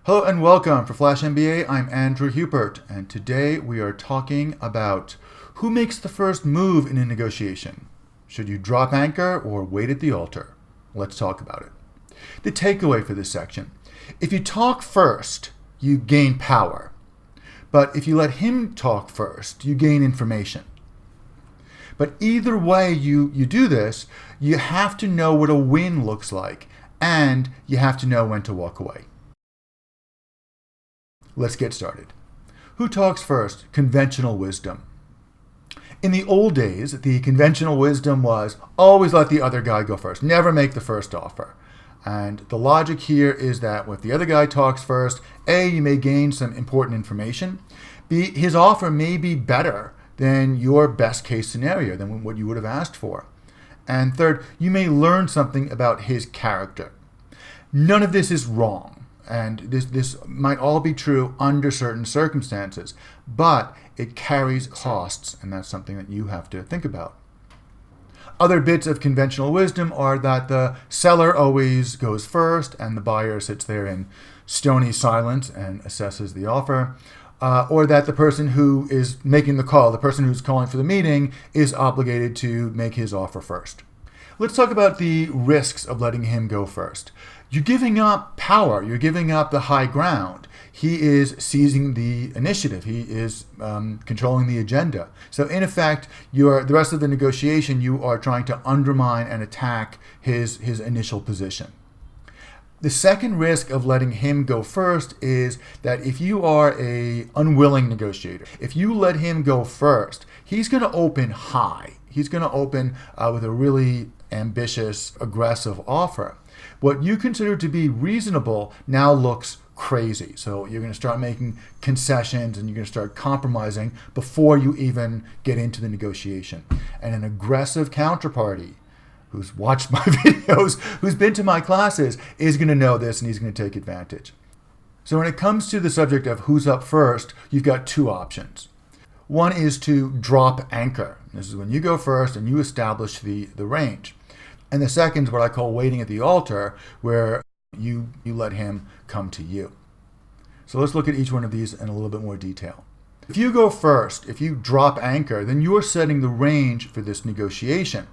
Hello and welcome. For Flash MBA, I'm Andrew Hubert, and today we are talking about who makes the first move in a negotiation. Should you drop anchor or wait at the altar? Let's talk about it. The takeaway for this section: if you talk first, you gain power. But if you let him talk first, you gain information. But either way you do this, you have to know what a win looks like, and you have to know when to walk away. Let's get started. Who talks first? Conventional wisdom. In the old days, the conventional wisdom was always let the other guy go first. Never make the first offer. And the logic here is that if the other guy talks first, A, you may gain some important information. B, his offer may be better than your best case scenario, than what you would have asked for. And third, you may learn something about his character. None of this is wrong. And this might all be true under certain circumstances, but it carries costs, and that's something that you have to think about. Other bits of conventional wisdom are that the seller always goes first and the buyer sits there in stony silence and assesses the offer, or that the person who is making the call, the person who's calling for the meeting, is obligated to make his offer first. Let's talk about the risks of letting him go first. You're giving up power. You're giving up the high ground. He is seizing the initiative. He is controlling the agenda. So in effect, the rest of the negotiation, you are trying to undermine and attack his initial position. The second risk of letting him go first is that if you are an unwilling negotiator, if you let him go first, he's going to open high. He's going to open with a really ambitious, aggressive offer. What you consider to be reasonable now looks crazy. So you're going to start making concessions and you're going to start compromising before you even get into the negotiation. And an aggressive counterparty who's watched my videos, who's been to my classes, is going to know this and he's going to take advantage. So when it comes to the subject of who's up first, you've got two options. One is to drop anchor. This is when you go first and you establish the range. And the second is what I call waiting at the altar, where you let him come to you. So let's look at each one of these in a little bit more detail. If you go first, if you drop anchor, then you're setting the range for this negotiation.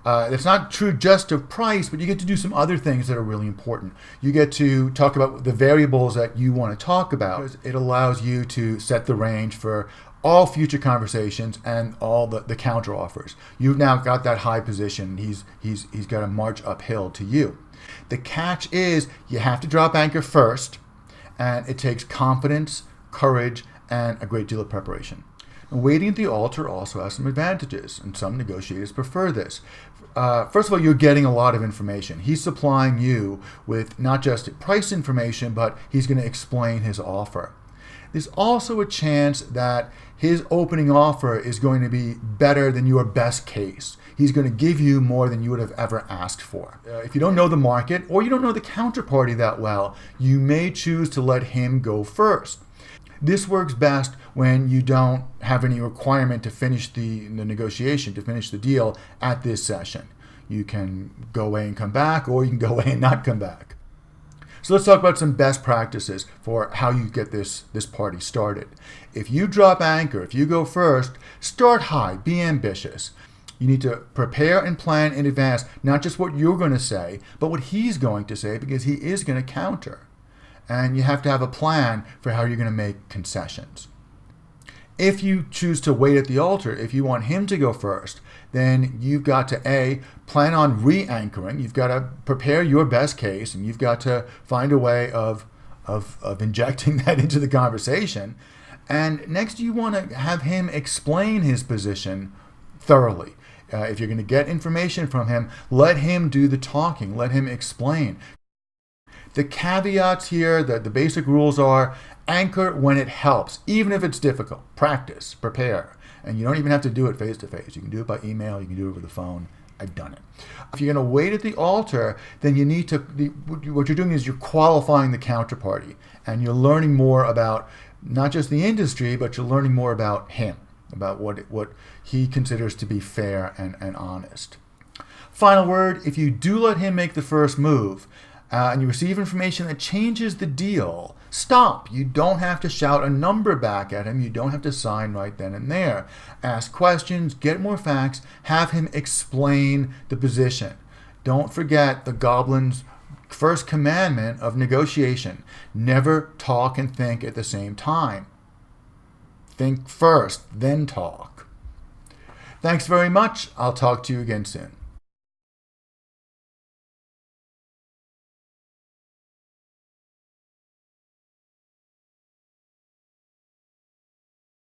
It's not true just of price, but you get to do some other things that are really important. You get to talk about the variables that you want to talk about. It allows you to set the range for all future conversations and all the counter offers. You've now got that high position. He's got to march uphill to you. The catch is you have to drop anchor first, and it takes confidence, courage, and a great deal of preparation. And waiting at the altar also has some advantages, and some negotiators prefer this. First of all, you're getting a lot of information. He's supplying you with not just price information, but he's going to explain his offer. There's also a chance that his opening offer is going to be better than your best case. He's going to give you more than you would have ever asked for. If you don't know the market or you don't know the counterparty that well, you may choose to let him go first. This works best when you don't have any requirement to finish the negotiation, to finish the deal at this session. You can go away and come back, or you can go away and not come back. So let's talk about some best practices for how you get this party started. If you drop anchor, if you go first, start high, be ambitious. You need to prepare and plan in advance, not just what you're going to say, but what he's going to say, because he is going to counter. And you have to have a plan for how you're going to make concessions. If you choose to wait at the altar, if you want him to go first, then you've got to A, plan on re-anchoring. You've got to prepare your best case, and you've got to find a way of injecting that into the conversation. And next, you want to have him explain his position thoroughly. If you're going to get information from him, let him do the talking. Let him explain. The caveats here, the basic rules are: anchor when it helps, even if it's difficult. Practice, prepare. And you don't even have to do it face-to-face. You can do it by email. You can do it over the phone. I've done it. If you're going to wait at the altar, then you need to, what you're doing is you're qualifying the counterparty. And you're learning more about not just the industry, but you're learning more about him, about what he considers to be fair and honest. Final word: if you do let him make the first move, and you receive information that changes the deal, stop. You don't have to shout a number back at him. You don't have to sign right then and there. Ask questions, get more facts, have him explain the position. Don't forget the goblin's first commandment of negotiation. Never talk and think at the same time. Think first, then talk. Thanks very much. I'll talk to you again soon.